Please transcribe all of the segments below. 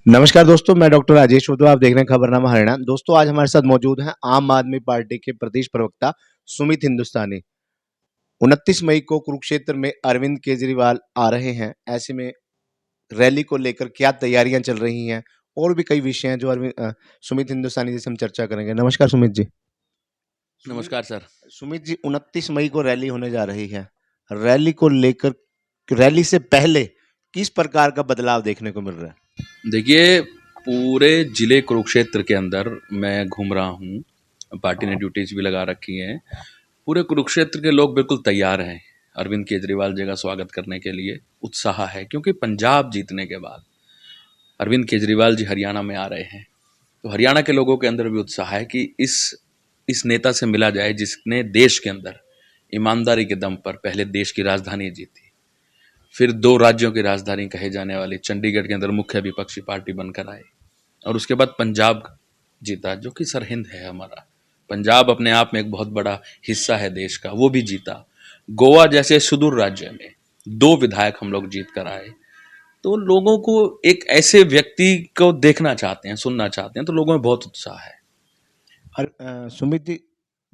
नमस्कार दोस्तों, मैं डॉक्टर राजेश उद्धव। आप देख रहे हैं खबरनामा हरियाणा। दोस्तों, आज हमारे साथ मौजूद हैं आम आदमी पार्टी के प्रदेश प्रवक्ता सुमित हिंदुस्तानी। 29 मई को कुरुक्षेत्र में अरविंद केजरीवाल आ रहे हैं। ऐसे में रैली को लेकर क्या तैयारियां चल रही हैं और भी कई विषय हैं जो सुमित हिंदुस्तानी जी से हम चर्चा करेंगे। नमस्कार सुमित जी। नमस्कार सर। सुमित जी, 29 मई को रैली होने जा रही है। रैली को लेकर, रैली से पहले किस प्रकार का बदलाव देखने को मिल रहा है? देखिए, पूरे जिले कुरुक्षेत्र के अंदर मैं घूम रहा हूँ। पार्टी ने ड्यूटीज भी लगा रखी हैं। पूरे कुरुक्षेत्र के लोग बिल्कुल तैयार हैं अरविंद केजरीवाल जी का स्वागत करने के लिए। उत्साह है क्योंकि पंजाब जीतने के बाद अरविंद केजरीवाल जी हरियाणा में आ रहे हैं, तो हरियाणा के लोगों के अंदर भी उत्साह है कि इस नेता से मिला जाए जिसने देश के अंदर ईमानदारी के दम पर पहले देश की राजधानी जीती, फिर 2 राज्यों की राजधानी कहे जाने वाली चंडीगढ़ के अंदर मुख्य विपक्षी पार्टी बनकर आए, और उसके बाद पंजाब जीता जो कि सरहिंद है हमारा। पंजाब अपने आप में एक बहुत बड़ा हिस्सा है देश का, वो भी जीता। गोवा जैसे सुदूर राज्य में 2 विधायक हम लोग जीत कर आए। तो लोगों को एक ऐसे व्यक्ति को देखना चाहते हैं, सुनना चाहते हैं, तो लोगों में बहुत उत्साह है। सुमित जी,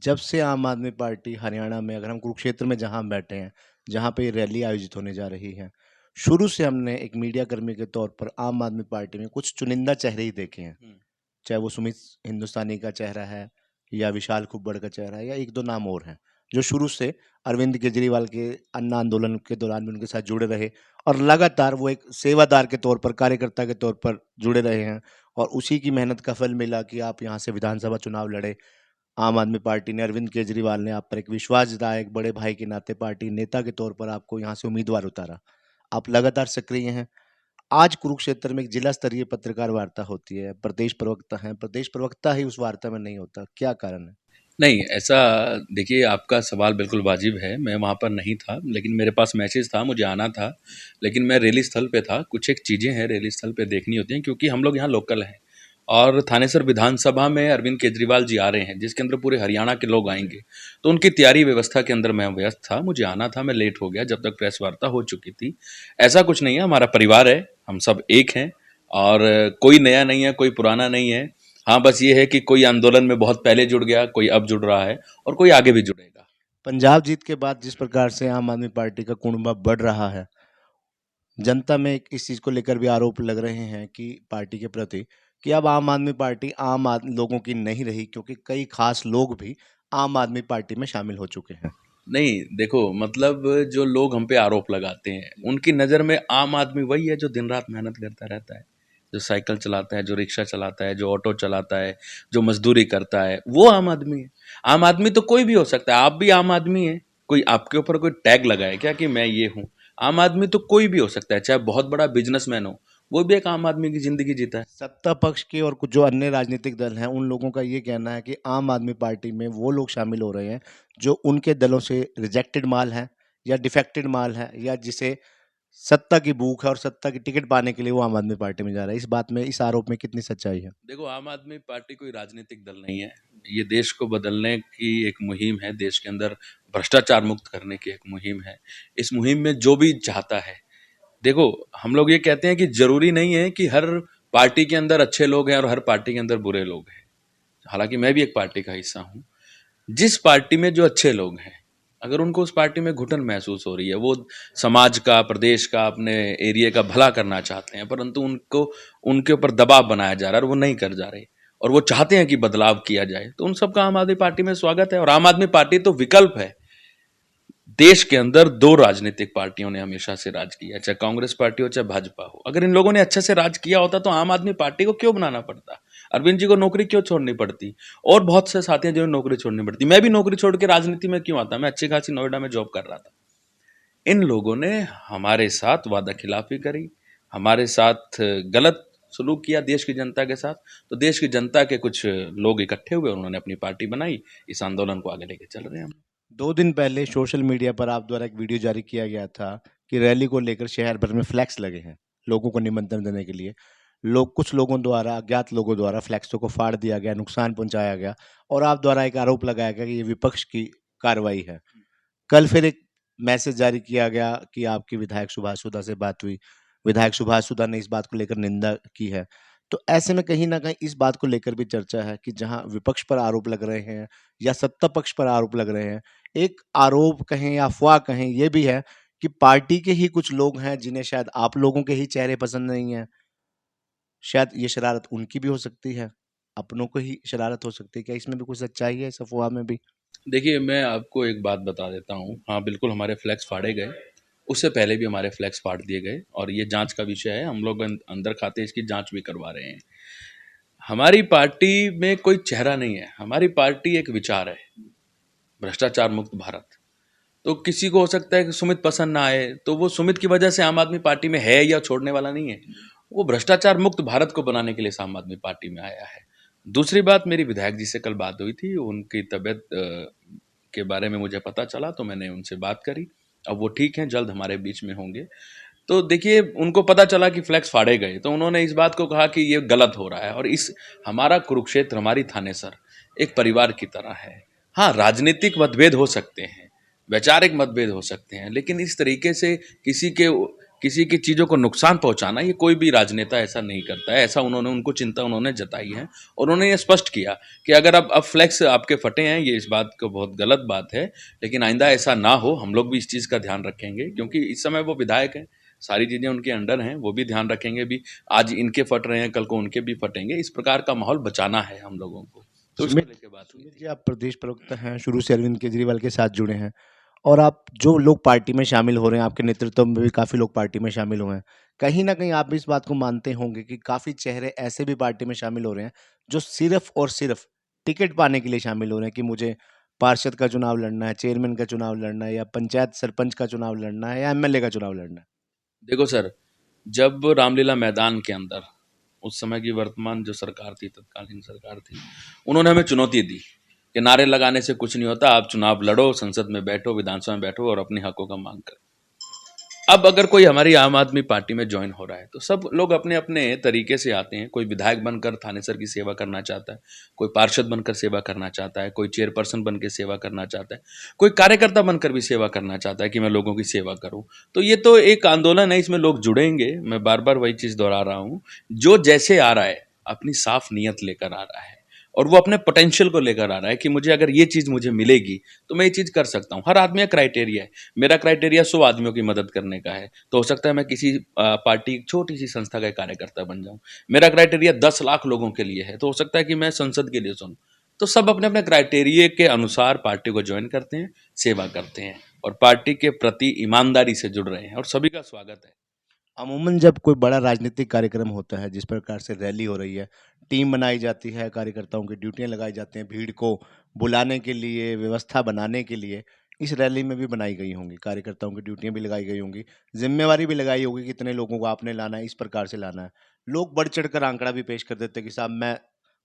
जब से आम आदमी पार्टी हरियाणा में, अगर हम कुरुक्षेत्र में जहां हम बैठे हैं, जहां पे ये रैली आयोजित होने जा रही है, शुरू से हमने एक मीडिया कर्मी के तौर पर आम आदमी पार्टी में कुछ चुनिंदा चेहरे ही देखे हैं। चाहे वो सुमित हिंदुस्तानी का चेहरा है या विशाल कुब्बड़ का चेहरा है या एक दो नाम और हैं, जो शुरू से अरविंद केजरीवाल के अन्न आंदोलन के दौरान भी उनके साथ जुड़े रहे और लगातार वो एक सेवादार के तौर पर, कार्यकर्ता के तौर पर जुड़े रहे हैं। और उसी की मेहनत का फल मिला कि आप यहाँ से विधानसभा चुनाव लड़े। आम आदमी पार्टी ने, अरविंद केजरीवाल ने आप पर एक विश्वास जताया, एक बड़े भाई के नाते पार्टी नेता के तौर पर आपको यहाँ से उम्मीदवार उतारा। आप लगातार सक्रिय हैं। आज कुरुक्षेत्र में एक जिला स्तरीय पत्रकार वार्ता होती है, प्रदेश प्रवक्ता हैं, प्रदेश प्रवक्ता ही उस वार्ता में नहीं होता, क्या कारण है? नहीं, ऐसा देखिए, आपका सवाल बिल्कुल वाजिब है। मैं वहाँ पर नहीं था, लेकिन मेरे पास मैसेज था, मुझे आना था, लेकिन मैं रैली स्थल पे था। कुछ एक चीज़ें हैं रैली स्थल पे देखनी होती हैं, क्योंकि हम लोग यहाँ लोकल हैं और थानेसर विधानसभा में अरविंद केजरीवाल जी आ रहे हैं, जिसके अंदर पूरे हरियाणा के लोग आएंगे। तो उनकी तैयारी व्यवस्था के अंदर मैं व्यस्त था, मुझे आना था, मैं लेट हो गया जब तक प्रेस वार्ता हो चुकी थी। ऐसा कुछ नहीं है, हमारा परिवार है, हम सब एक हैं और कोई नया नहीं है, कोई पुराना नहीं है। हाँ, बस ये है कि कोई आंदोलन में बहुत पहले जुड़ गया, कोई अब जुड़ रहा है और कोई आगे भी जुड़ेगा। पंजाब जीत के बाद जिस प्रकार से आम आदमी पार्टी का कुनबा बढ़ रहा है, जनता में इस चीज को लेकर भी आरोप लग रहे हैं कि पार्टी के प्रति, कि अब आम आदमी पार्टी लोगों की नहीं रही, क्योंकि कई खास लोग भी आम आदमी पार्टी में शामिल हो चुके हैं। नहीं, देखो, मतलब जो लोग हम पे आरोप लगाते हैं, उनकी नज़र में आम आदमी वही है जो दिन रात मेहनत करता रहता है, जो साइकिल चलाता है, जो रिक्शा चलाता है, जो ऑटो चलाता है, जो मजदूरी करता है, वो आम आदमी है। आम आदमी तो कोई भी हो सकता है, आप भी आम आदमी हैं। कोई आपके ऊपर कोई टैग लगाए क्या कि मैं ये हूँ? आम आदमी तो कोई भी हो सकता है, चाहे बहुत बड़ा बिजनेसमैन हो, वो भी एक आम आदमी की ज़िंदगी जीता है। सत्ता पक्ष के और कुछ जो अन्य राजनीतिक दल हैं, उन लोगों का ये कहना है कि आम आदमी पार्टी में वो लोग शामिल हो रहे हैं जो उनके दलों से रिजेक्टेड माल है या डिफेक्टेड माल है, या जिसे सत्ता की भूख है और सत्ता की टिकट पाने के लिए वो आम आदमी पार्टी में जा रहा है। इस बात में, इस आरोप में कितनी सच्चाई है? देखो, आम आदमी पार्टी कोई राजनीतिक दल नहीं है। ये देश को बदलने की एक मुहिम है, देश के अंदर भ्रष्टाचार मुक्त करने की एक मुहिम है। इस मुहिम में जो भी चाहता है, देखो, हम लोग ये कहते हैं कि जरूरी नहीं है कि हर पार्टी के अंदर अच्छे लोग हैं और हर पार्टी के अंदर बुरे लोग हैं। हालांकि मैं भी एक पार्टी का हिस्सा हूँ। जिस पार्टी में जो अच्छे लोग हैं, अगर उनको उस पार्टी में घुटन महसूस हो रही है, वो समाज का, प्रदेश का, अपने एरिया का भला करना चाहते हैं, परंतु उनको उनके ऊपर दबाव बनाया जा रहा है और वो नहीं कर जा रहे, और वो चाहते हैं कि बदलाव किया जाए, तो उन सबका आम आदमी पार्टी में स्वागत है। और आम आदमी पार्टी तो विकल्प है। देश के अंदर 2 राजनीतिक पार्टियों ने हमेशा से राज किया, चाहे कांग्रेस पार्टी हो चाहे भाजपा हो। अगर इन लोगों ने अच्छे से राज किया होता तो आम आदमी पार्टी को क्यों बनाना पड़ता? अरविंद जी को नौकरी क्यों छोड़नी पड़ती? और बहुत से साथी हैं जिन्हें नौकरी छोड़नी पड़ती। मैं भी नौकरी छोड़ के राजनीति में क्यों आता? मैं अच्छी खासी नोएडा में जॉब कर रहा था। इन लोगों ने हमारे साथ वादा खिलाफी करी, हमारे साथ गलत सलूक किया देश की जनता के साथ। तो देश की जनता के कुछ लोग इकट्ठे हुए, उन्होंने अपनी पार्टी बनाई, इस आंदोलन को आगे लेके चल रहे हैं हम। 2 दिन पहले सोशल मीडिया पर आप द्वारा एक वीडियो जारी किया गया था कि रैली को लेकर शहर भर में फ्लैक्स लगे हैं लोगों को निमंत्रण देने के लिए। कुछ लोगों द्वारा, अज्ञात लोगों द्वारा फ्लैक्सों को फाड़ दिया गया, नुकसान पहुंचाया गया, और आप द्वारा एक आरोप लगाया गया कि ये विपक्ष की कार्रवाई है। कल फिर एक मैसेज जारी किया गया कि आपकी विधायक सुभाष सुधा से बात हुई। विधायक सुभाष सुधा ने इस बात को लेकर निंदा की है। तो ऐसे में कहीं न कहीं इस बात को लेकर भी चर्चा है कि जहाँ विपक्ष पर आरोप लग रहे हैं या सत्ता पक्ष पर आरोप लग रहे हैं, एक आरोप कहें या अफ़वाह कहें ये भी है कि पार्टी के ही कुछ लोग हैं जिन्हें शायद आप लोगों के ही चेहरे पसंद नहीं हैं। शायद ये शरारत उनकी भी हो सकती है, अपनों को ही शरारत हो सकती है। क्या इसमें भी कुछ सच्चाई है इस अफ़वाह में भी? देखिए, मैं आपको एक बात बता देता हूँ। हाँ, बिल्कुल हमारे फ्लैग्स फाड़े गए। उससे पहले भी हमारे फ्लैग्स फाड़ दिए गए और ये जाँच का विषय है। हम लोग अंदर खाते इसकी जाँच भी करवा रहे हैं। हमारी पार्टी में कोई चेहरा नहीं है। हमारी पार्टी एक विचार है, भ्रष्टाचार मुक्त भारत। तो किसी को हो सकता है कि सुमित पसंद ना आए, तो वो सुमित की वजह से आम आदमी पार्टी में है या छोड़ने वाला नहीं है। वो भ्रष्टाचार मुक्त भारत को बनाने के लिए आम आदमी पार्टी में आया है। दूसरी बात, मेरी विधायक जी से कल बात हुई थी, उनकी तबीयत के बारे में मुझे पता चला तो मैंने उनसे बात करी। अब वो ठीक हैं, जल्द हमारे बीच में होंगे। तो देखिए, उनको पता चला कि फ्लैग्स फाड़े गए, तो उन्होंने इस बात को कहा कि ये गलत हो रहा है और इस हमारा कुरुक्षेत्र, हमारी थानेसर एक परिवार की तरह है। हाँ, राजनीतिक मतभेद हो सकते हैं, वैचारिक मतभेद हो सकते हैं, लेकिन इस तरीके से किसी की चीज़ों को नुकसान पहुंचाना, ये कोई भी राजनेता ऐसा नहीं करता है। ऐसा उनको चिंता उन्होंने जताई है और उन्होंने ये स्पष्ट किया कि अगर अब फ्लैक्स आपके फटे हैं, ये इस बात को बहुत गलत बात है, लेकिन आइंदा ऐसा ना हो। हम लोग भी इस चीज़ का ध्यान रखेंगे, क्योंकि इस समय वो विधायक हैं, सारी चीज़ें उनके अंडर हैं, वो भी ध्यान रखेंगे भी। आज इनके फट रहे हैं, कल को उनके भी फटेंगे। इस प्रकार का माहौल बचाना है हम लोगों को। तो इसको सुमित लेके बात हुई सुमित थी। जी, आप प्रदेश प्रवक्ता हैं, शुरू से अरविंद केजरीवाल के साथ जुड़े हैं और आप जो लोग पार्टी में शामिल हो रहे हैं, आपके नेतृत्व में भी काफ़ी लोग पार्टी में शामिल हुए हैं। कहीं न कहीं आप भी इस बात को मानते होंगे कि काफ़ी चेहरे ऐसे भी पार्टी में शामिल हो रहे हैं, जो सिर्फ़ और सिर्फ़ टिकट पाने के लिए शामिल हो रहे हैं कि मुझे पार्षद का चुनाव लड़ना है, चेयरमैन का चुनाव लड़ना है या पंचायत सरपंच का चुनाव लड़ना है या एमएलए का चुनाव लड़ना है। देखो सर, जब रामलीला मैदान के अंदर उस समय की वर्तमान जो सरकार थी, तत्कालीन सरकार थी, उन्होंने हमें चुनौती दी कि नारे लगाने से कुछ नहीं होता, आप चुनाव लड़ो, संसद में बैठो, विधानसभा में बैठो और अपने हकों का मांग करो। अब अगर कोई हमारी आम आदमी पार्टी में ज्वाइन हो रहा है, तो सब लोग अपने अपने तरीके से आते हैं। कोई विधायक बनकर थानेसर की सेवा करना चाहता है, कोई पार्षद बनकर सेवा करना चाहता है, कोई चेयरपर्सन बन के सेवा करना चाहता है, कोई कार्यकर्ता बनकर भी सेवा करना चाहता है कि मैं लोगों की सेवा करूं। तो ये तो एक आंदोलन है, इसमें लोग जुड़ेंगे। मैं बार बार वही चीज़ दोहरा रहा हूँ, जो जैसे आ रहा है अपनी साफ नीयत लेकर आ रहा है और वो अपने पोटेंशियल को लेकर आ रहा है कि मुझे अगर ये चीज़ मुझे मिलेगी तो मैं ये चीज़ कर सकता हूँ। हर आदमी का क्राइटेरिया है। मेरा क्राइटेरिया 100 आदमियों की मदद करने का है, तो हो सकता है मैं किसी पार्टी, छोटी सी संस्था का कार्यकर्ता बन जाऊं। मेरा क्राइटेरिया 10 लाख लोगों के लिए है, तो हो सकता है कि मैं संसद के लिए चुनूं। तो सब अपने अपने क्राइटेरिया के अनुसार पार्टी को ज्वाइन करते हैं, सेवा करते हैं और पार्टी के प्रति ईमानदारी से जुड़ रहे हैं और सभी का स्वागत है। अमूमन जब कोई बड़ा राजनीतिक कार्यक्रम होता है, जिस प्रकार से रैली हो रही है, टीम बनाई जाती है, कार्यकर्ताओं की ड्यूटियाँ लगाई जाती हैं, भीड़ को बुलाने के लिए, व्यवस्था बनाने के लिए, इस रैली में भी बनाई गई होंगी, कार्यकर्ताओं की ड्यूटियाँ भी लगाई गई होंगी, ज़िम्मेवारी भी लगाई होगी कि इतने लोगों को आपने लाना है, इस प्रकार से लाना है। लोग बढ़-चढ़ कर आंकड़ा भी पेश कर देते हैं कि साहब मैं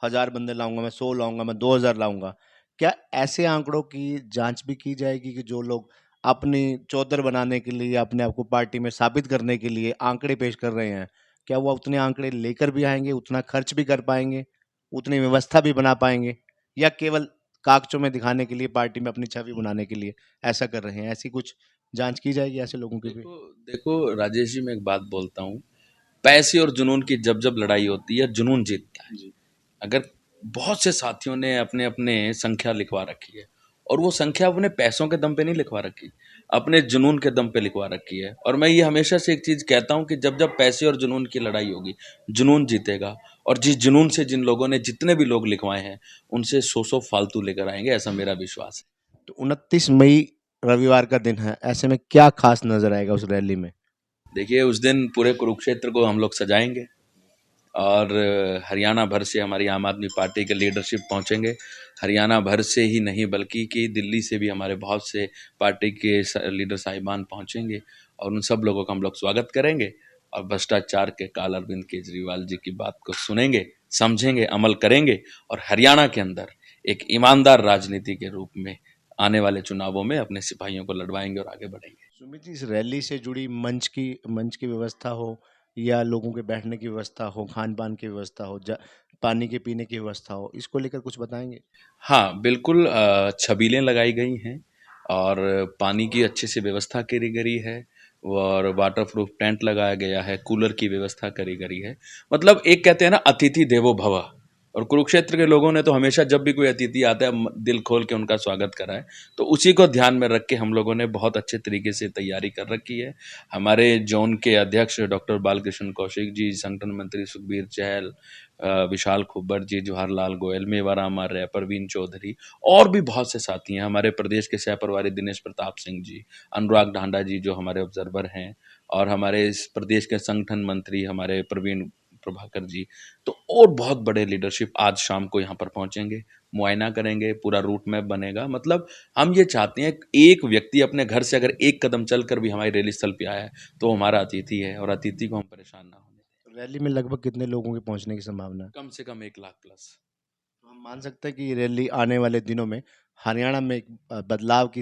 1000 बंदे लाऊँगा, मैं 100 लाऊँगा, मैं 2000 लाऊँगा। क्या ऐसे आंकड़ों की जाँच भी की जाएगी कि जो लोग अपनी चौधर बनाने के लिए, अपने आप को पार्टी में साबित करने के लिए आंकड़े पेश कर रहे हैं, क्या वो उतने आंकड़े लेकर भी आएँगे, उतना खर्च भी कर पाएँगे, उतनी व्यवस्था भी बना पाएँगे या केवल कागज़ों में दिखाने के लिए, पार्टी में अपनी छवि बनाने के लिए ऐसा कर रहे हैं? ऐसी कुछ जाँच की जाएगी ऐसे लोगों की भी? देखो देखो राजेश जी, मैं एक बात बोलता हूँ। पैसे और जुनून की जब जब लड़ाई होती है, जुनून जीतता है। जी। अगर बहुत से साथियों ने अपने अपने संख्या लिखवा रखी है और वो संख्या अपने पैसों के दम पे नहीं लिखवा रखी, अपने जुनून के दम पे लिखवा रखी है। और मैं ये हमेशा से एक चीज़ कहता हूँ कि जब जब पैसे और जुनून की लड़ाई होगी, जुनून जीतेगा। और जिस जुनून से जिन लोगों ने, जितने भी लोग लिखवाए हैं, उनसे 100 फालतू लेकर आएंगे, ऐसा मेरा विश्वास है। तो 29 मई रविवार का दिन है, ऐसे में क्या ख़ास नज़र आएगा उस रैली में? देखिए, उस दिन पूरे कुरुक्षेत्र को हम लोग सजाएंगे और हरियाणा भर से हमारी आम आदमी पार्टी के लीडरशिप पहुंचेंगे। हरियाणा भर से ही नहीं, बल्कि कि दिल्ली से भी हमारे बहुत से पार्टी के लीडर साहिबान पहुंचेंगे और उन सब लोगों का हम लोग स्वागत करेंगे और भ्रष्टाचार के काल अरविंद केजरीवाल जी की बात को सुनेंगे, समझेंगे, अमल करेंगे और हरियाणा के अंदर एक ईमानदार राजनीति के रूप में आने वाले चुनावों में अपने सिपाहियों को लड़वाएंगे और आगे बढ़ेंगे। सुमित जी, इस रैली से जुड़ी मंच की व्यवस्था हो या लोगों के बैठने की व्यवस्था हो, खान-पान की व्यवस्था हो, पानी के पीने की व्यवस्था हो, इसको लेकर कुछ बताएँगे? हाँ, बिल्कुल छबीलें लगाई गई हैं और पानी की अच्छे से व्यवस्था करी गई है और वाटर प्रूफ टेंट लगाया गया है, कूलर की व्यवस्था करी गई है। मतलब एक कहते हैं ना, अतिथि देवो भव। और कुरुक्षेत्र के लोगों ने तो हमेशा जब भी कोई अतिथि आता है दिल खोल के उनका स्वागत करा है। तो उसी को ध्यान में रख के हम लोगों ने बहुत अच्छे तरीके से तैयारी कर रखी है। हमारे जोन के अध्यक्ष डॉक्टर बालकृष्ण कौशिक जी, संगठन मंत्री सुखबीर चहल, विशाल खुब्बर जी, जवाहरलाल गोयल, मेवाराम आर्य, परवीन चौधरी और भी बहुत से साथी हैं। हमारे प्रदेश के सह प्रभारी दिनेश प्रताप सिंह जी, अनुराग ढांडा जी जो हमारे ऑब्जर्वर हैं, और हमारे इस प्रदेश के संगठन मंत्री हमारे प्रवीण प्रभाकर जी। तो और बहुत बड़े लीडरशिप आज शाम को यहाँ पर पहुंचेंगे, मुआयना करेंगे, पूरा रूट मैप बनेगा। मतलब हम ये चाहते हैं एक व्यक्ति अपने घर से अगर एक कदम चलकर भी हमारी रैली स्थल पे आया है तो हमारा अतिथि है, और अतिथि को हम परेशान ना होने दें। रैली में लगभग कितने लोगों के पहुंचने की संभावना है? कम से कम 1 लाख प्लस। तो हम मान सकते हैं कि ये रैली आने वाले दिनों में हरियाणा में एक बदलाव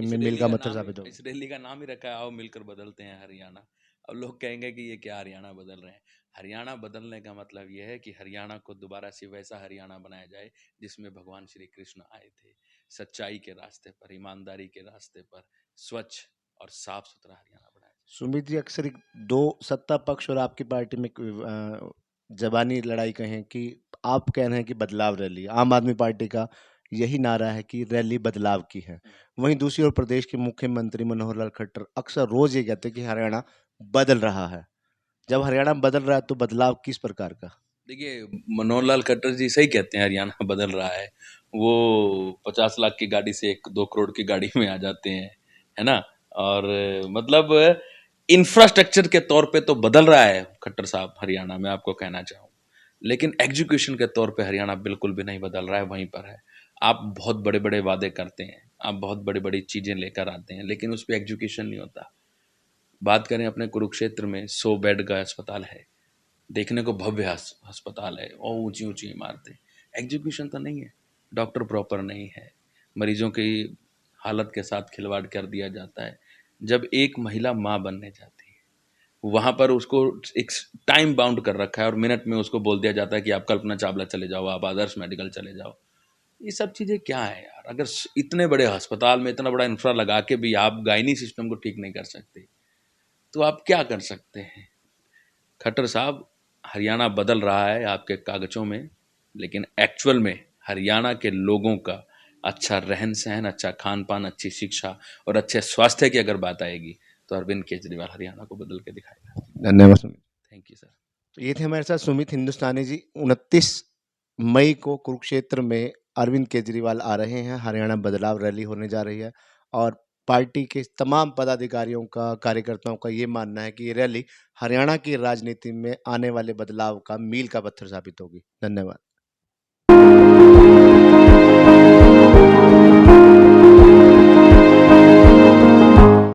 में मील का पत्थर साबित होगी। इस रैली का नाम ही रखा है, आओ मिलकर बदलते हैं हरियाणा। अब लोग कहेंगे कि ये क्या हरियाणा बदल रहे हैं। हरियाणा बदलने का मतलब ये है कि हरियाणा को दोबारा से वैसा हरियाणा बनाया जाए जिसमें भगवान श्री कृष्ण आए थे, सच्चाई के रास्ते पर, ईमानदारी के रास्ते पर, स्वच्छ और साफ सुथरा हरियाणा बनाया जाए। सुमित जी, अक्सर एक दो सत्ता पक्ष और आपकी पार्टी में जबानी लड़ाई कहें कि आप कह रहे हैं कि बदलाव रैली, आम आदमी पार्टी का यही नारा है कि रैली बदलाव की है। वहीं दूसरी ओर प्रदेश के मुख्यमंत्री मनोहर लाल खट्टर अक्सर रोज ये कहते हैं कि हरियाणा बदल रहा है। जब हरियाणा बदल रहा है तो बदलाव किस प्रकार का? देखिए, मनोहर लाल खट्टर जी सही कहते हैं, हरियाणा बदल रहा है। वो 50 लाख की गाड़ी से 1-2 करोड़ की गाड़ी में आ जाते हैं, है ना? और मतलब इंफ्रास्ट्रक्चर के तौर पे तो बदल रहा है खट्टर साहब हरियाणा, मैं आपको कहना चाहूँ। लेकिन एग्जीक्यूशन के तौर पे हरियाणा बिल्कुल भी नहीं बदल रहा है, वहीं पर है। आप बहुत बड़े बड़े वादे करते हैं, आप बहुत बड़ी बड़ी चीज़ें लेकर आते हैं, लेकिन उस पर एग्जीक्यूशन नहीं होता। बात करें अपने कुरुक्षेत्र में 100 बेड का अस्पताल है, देखने को भव्य अस्पताल है और ऊंची ऊंची इमारतें, एग्जीक्यूशन तो नहीं है, डॉक्टर प्रॉपर नहीं है, मरीजों की हालत के साथ खिलवाड़ कर दिया जाता है। जब एक महिला माँ बनने जाती है वहाँ पर उसको एक टाइम बाउंड कर रखा है और मिनट में उसको बोल दिया जाता है कि आप कल्पना चावला चले जाओ, आप आदर्श मेडिकल चले जाओ। ये सब चीज़ें क्या है यार? अगर इतने बड़े अस्पताल में इतना बड़ा इंफ्रा लगा के भी आप गायनी सिस्टम को ठीक नहीं कर सकते तो आप क्या कर सकते हैं? खट्टर साहब, हरियाणा बदल रहा है आपके कागजों में, लेकिन एक्चुअल में हरियाणा के लोगों का अच्छा रहन सहन, अच्छा खान पान, अच्छी शिक्षा और अच्छे स्वास्थ्य की अगर बात आएगी तो अरविंद केजरीवाल हरियाणा को बदल के दिखाएगा। धन्यवाद सुमित। Thank you sir. तो ये थे हमारे साथ सुमित हिंदुस्तानी जी। 29 मई को कुरुक्षेत्र में अरविंद केजरीवाल आ रहे हैं। हरियाणा बदलाव रैली होने जा रही है और पार्टी के तमाम पदाधिकारियों का, कार्यकर्ताओं का ये मानना है कि ये रैली हरियाणा की राजनीति में आने वाले बदलाव का मील का पत्थर साबित होगी। धन्यवाद।